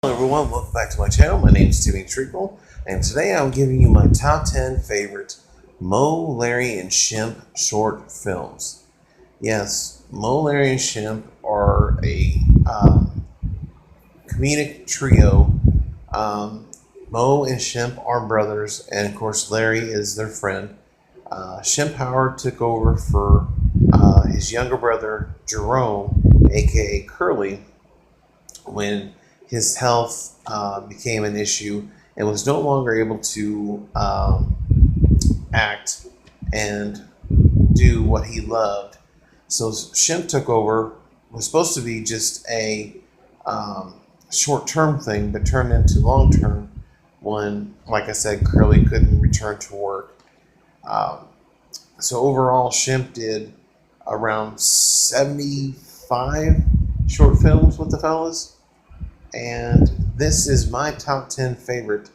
Hello everyone, welcome back to my channel. My name is Timmy Treacle, and today I'm giving you my top 10 favorite Moe, Larry, and Shemp short films. Yes, Moe, Larry, and Shemp are a comedic trio. Moe and Shemp are brothers, and of course Larry is their friend. Shemp Howard took over for his younger brother Jerome, aka Curly, when his health became an issue and was no longer able to act and do what he loved. So Shemp took over. It was supposed to be just a short-term thing, but turned into long-term when, like I said, Curly couldn't return to work. Um, so overall, Shemp did around 75 short films with the fellas. And this is my top 10 favorite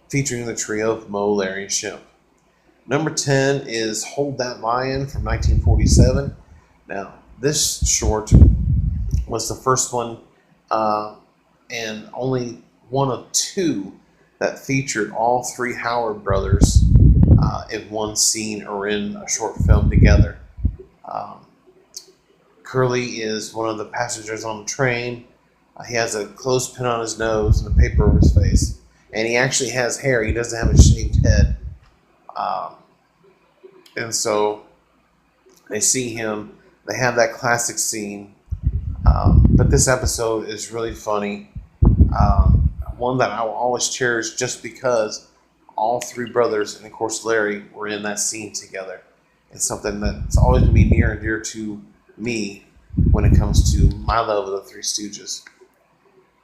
featuring the trio of Moe, Larry, and Shemp. Number 10 is Hold That Lion from 1947. Now, this short was the first one and only one of two that featured all three Howard brothers in one scene or in a short film together. Um, Curly is one of the passengers on the train. He has a clothespin on his nose and a paper over his face. And he actually has hair. He doesn't have a shaved head. Um, and so they see him. They have that classic scene. But this episode is really funny. One that I will always cherish just because all three brothers and, of course, Larry were in that scene together. It's something that's always going to be near and dear to me when it comes to my love of the Three Stooges.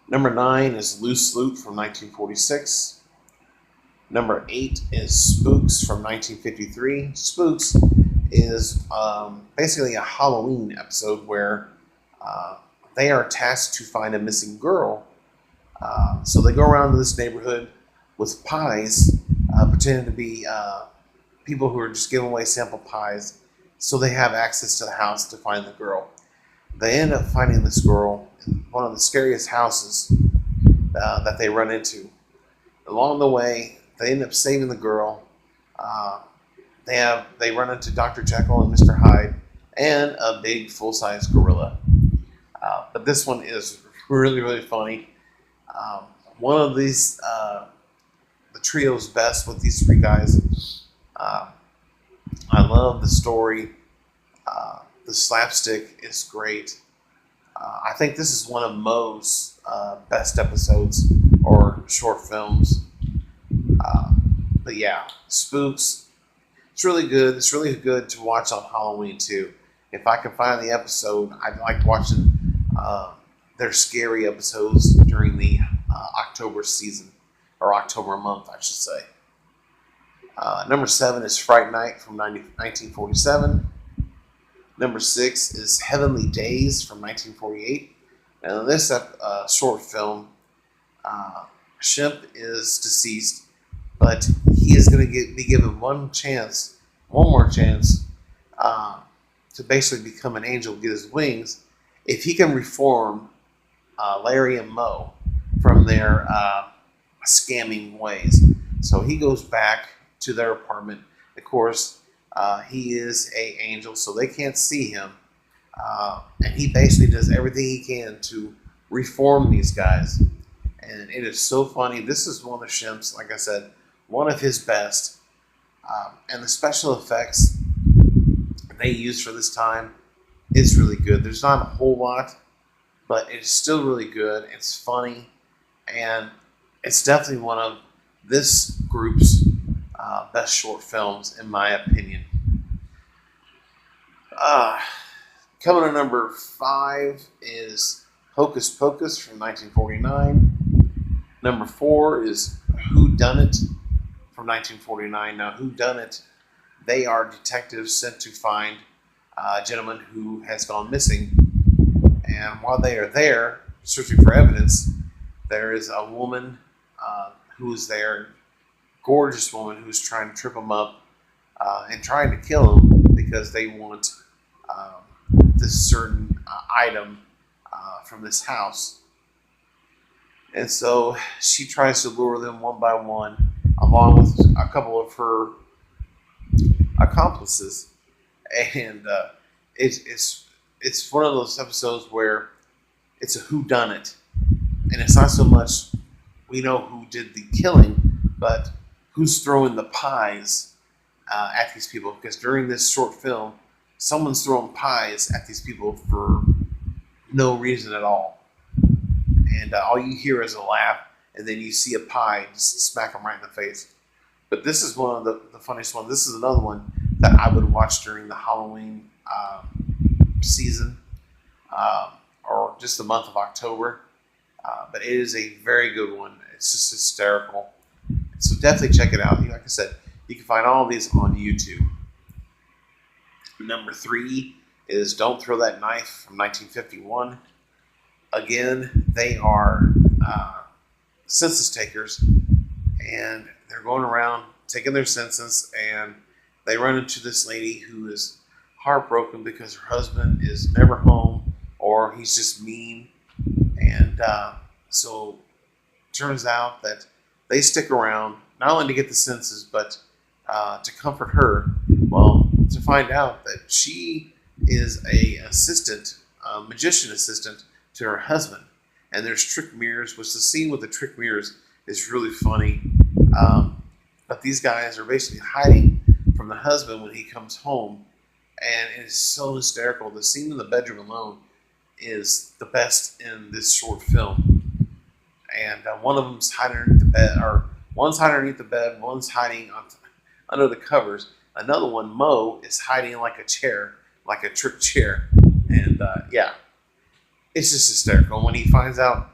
Number 9 is Loose Loot from 1946. Number 8 is Spooks from 1953. Spooks is basically a Halloween episode where they are tasked to find a missing girl. So they go around to this neighborhood with pies, pretending to be people who are just giving away sample pies so they have access to the house to find the girl. They end up finding this girl in one of the scariest houses that they run into. Along the way, they end up saving the girl. They run into Dr. Jekyll and Mr. Hyde and a big full-size gorilla. But this one is really, really funny. One of these, the trio's best with these three guys. I love the story. The slapstick is great. I think this is one of Moe's best episodes or short films. But yeah, Spooks. It's really good. It's really good to watch on Halloween too. If I can find the episode, I like watching their scary episodes during the October season, or October month, I should say. Number 7 is Fright Night from 1947. Number 6 is Heavenly Days from 1948. Now, in this short film, Shemp is deceased, but he is going to be given one more chance, to basically become an angel, get his wings, if he can reform Larry and Moe from their scamming ways. So he goes back to their apartment. Of course, he is an angel, so they can't see him. And he basically does everything he can to reform these guys. And it is so funny. This is one of Shemp's, like I said, one of his best. And the special effects they use for this time is really good. There's not a whole lot, but it's still really good. It's funny. And it's definitely one of this group's best short films, in my opinion. Coming to number 5 is Hocus Pocus from 1949. Number 4 is Who Done It from 1949. Now, Who Done It? They are detectives sent to find a gentleman who has gone missing. And while they are there searching for evidence, there is a woman who is there, gorgeous woman who's trying to trip him up and trying to kill him because they want this certain item from this house. And so she tries to lure them one by one, along with a couple of her accomplices. And it's one of those episodes where it's a who done it, and it's not so much we know who did the killing, but who's throwing the pies at these people. Because during this short film, someone's throwing pies at these people for no reason at all, and all you hear is a laugh, and then you see a pie just smack them right in the face. But this is one of the funniest ones. This is another one that I would watch during the Halloween season, or just the month of October. But it is a very good one. It's just hysterical. So definitely check it out. Like I said, you can find all of these on YouTube. Number 3 is Don't Throw That Knife from 1951. Again, they are census takers, and they're going around taking their census, and they run into this lady who is heartbroken because her husband is never home, or he's just mean. And so it turns out that they stick around not only to get the census, but to comfort her. Well, to find out that she is a assistant, magician assistant to her husband. And there's trick mirrors, which the scene with the trick mirrors is really funny. But these guys are basically hiding from the husband when he comes home. And it's so hysterical. The scene in the bedroom alone is the best in this short film. And one of them's hiding underneath the bed, or one's hiding underneath the bed, one's hiding under the covers. Another one, Moe, is hiding like a chair, like a trick chair. And yeah, it's just hysterical. When he finds out,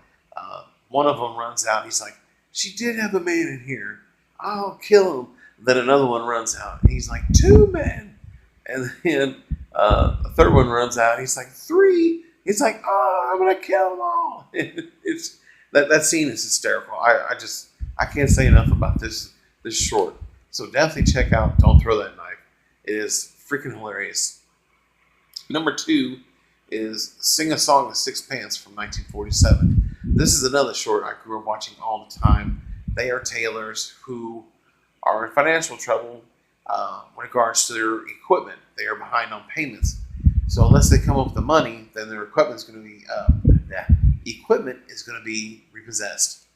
one of them runs out. He's like, "She did have a man in here. I'll kill him." Then another one runs out. And he's like, "2 men." And then a third one runs out. He's like, "3." He's like, "Oh, I'm gonna kill them all." It's that scene is hysterical. I can't say enough about this short. So definitely check out Don't Throw That Knife. It is freaking hilarious. Number 2 is Sing a Song of Six Pants from 1947. This is another short I grew up watching all the time. They are tailors who are in financial trouble in regards to their equipment. They are behind on payments. So unless they come up with the money, then their equipment is going to be repossessed.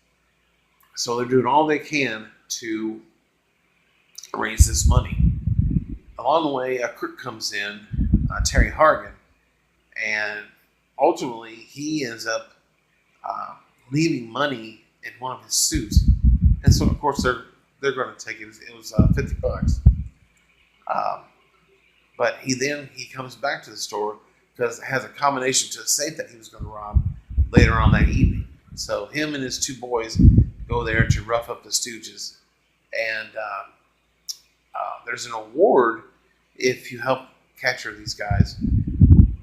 So they're doing all they can to raise this money. Along the way, a crook comes in, Terry Hargan, and ultimately he ends up leaving money in one of his suits. And so, of course, they're going to take it. It was $50. But he comes back to the store because it has a combination to a safe that he was going to rob later on that evening. So him and his 2 boys go there to rough up the Stooges. And there's an award if you help capture these guys.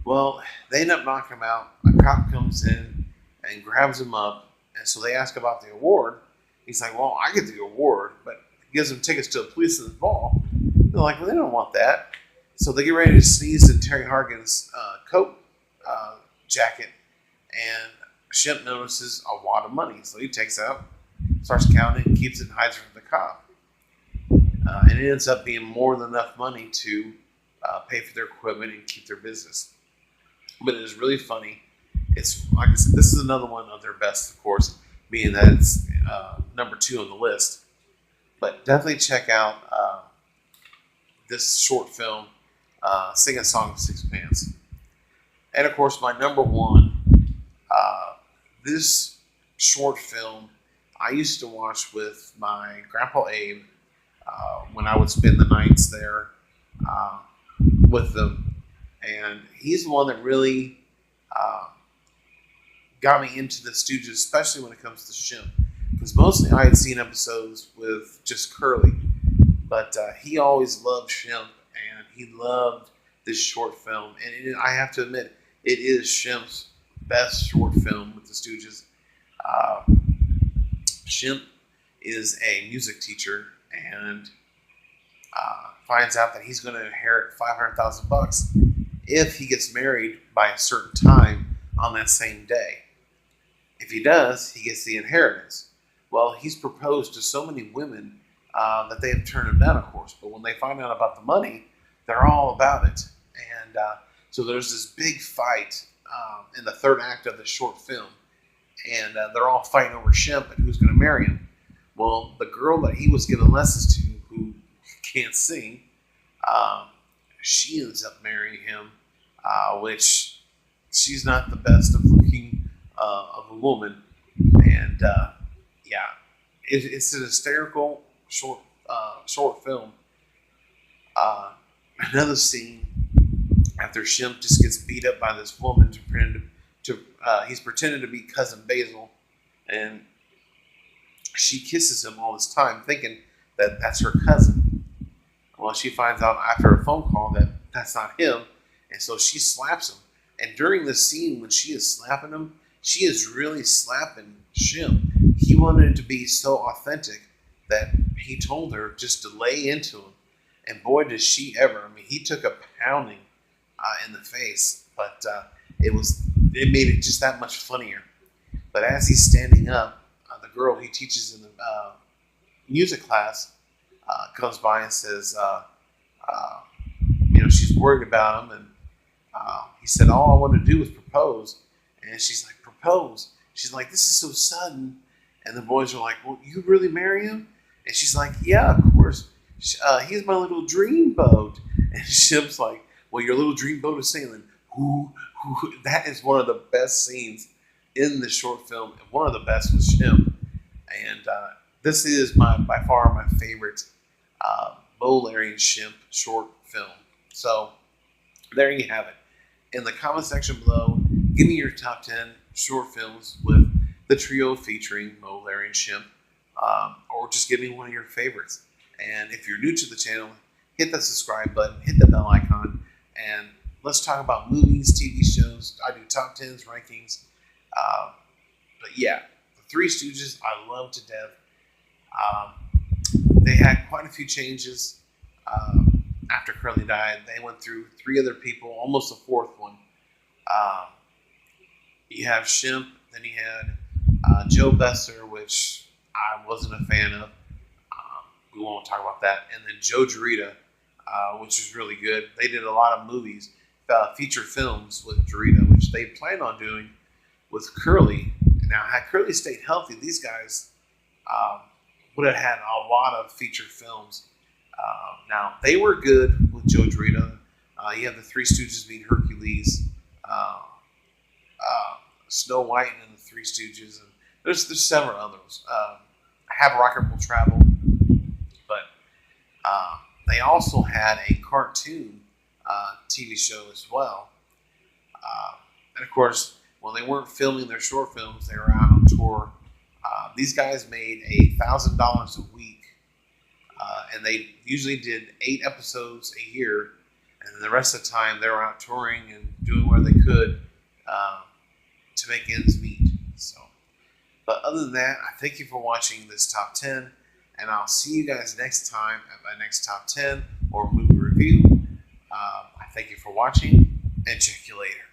Well, they end up knocking him out. A cop comes in and grabs him up. And so they ask about the award. He's like, "Well, I get the award," but he gives them tickets to a policeman's ball. They're like, "Well, they don't want that." So they get ready to sneeze in Terry Hargan's coat jacket, and Shemp notices a wad of money. So he takes it out, starts counting, keeps it, and hides it from the cop. And it ends up being more than enough money to pay for their equipment and keep their business. But it is really funny. It's like I said, this is another one of their best, of course, being that it's number 2 on the list. But definitely check out this short film, Sing a Song of Six Pants. And of course, my number 1, this short film I used to watch with my Grandpa Abe when I would spend the nights there with them. And he's the one that really got me into the Stooges, especially when it comes to Shemp. Because mostly I had seen episodes with just Curly. But he always loved Shemp, and he loved this short film. And I have to admit, it is Shemp's best short film with the Stooges. Shemp is a music teacher and finds out that he's going to inherit $500,000 if he gets married by a certain time on that same day. If he does, he gets the inheritance. Well, he's proposed to so many women that they have turned him down, of course. But when they find out about the money, they're all about it. And so there's this big fight in the third act of the short film. And they're all fighting over Shemp and who's going to marry him. Well, the girl that he was giving lessons to, who can't sing, she ends up marrying him, which she's not the best of looking of a woman. And yeah, it's an hysterical short film. Another scene after Shemp just gets beat up by this woman he's pretending to be cousin Basil, and she kisses him all this time, thinking that that's her cousin. Well, she finds out after a phone call that that's not him, and so she slaps him. And during the scene when she is slapping him, she is really slapping Shemp. He wanted it to be so authentic that he told her just to lay into him. And boy, does she ever. I mean, he took a pounding in the face, but it made it just that much funnier. But as he's standing up, the girl he teaches in the music class comes by and says, she's worried about him. And he said, all I want to do is propose. And she's like, propose? She's like, this is so sudden. And the boys are like, well, you really marry him? And she's like, yeah, of course. He's my little dream boat. And Shemp's like, well, your little dream boat is sailing. Ooh. That is one of the best scenes in the short film. And one of the best was Shemp. And this is by far my favorite Moe Larry Shemp short film. So there you have it. In the comment section below, give me your top 10 short films with the trio featuring Moe Larry Shemp, or just give me one of your favorites. And if you're new to the channel, hit that subscribe button, hit the bell icon, and let's talk about movies, TV shows. I do top 10s, rankings. But yeah, the Three Stooges, I love to death. They had quite a few changes after Curly died. They went through 3 other people, almost a 4th one. You have Shemp, then you had Joe Besser, which I wasn't a fan of. We won't talk about that. And then Joe Jarita, which was really good. They did a lot of movies, feature films with Jarita, which they planned on doing with Curly. Now, had Curly stayed healthy, these guys would have had a lot of feature films. Now, they were good with Joe Jarita. You have the Three Stooges being Hercules, Snow White and the Three Stooges, and there's several others. Have Rocket Will Travel, but they also had a cartoon TV show as well. And of course, when they weren't filming their short films, they were out on tour. These guys made $1,000 a week, and they usually did 8 episodes a year, and then the rest of the time they were out touring and doing what they could to make ends meet. So, but other than that, I thank you for watching this top 10, and I'll see you guys next time at my next top 10 or movie review. I thank you for watching, and check you later.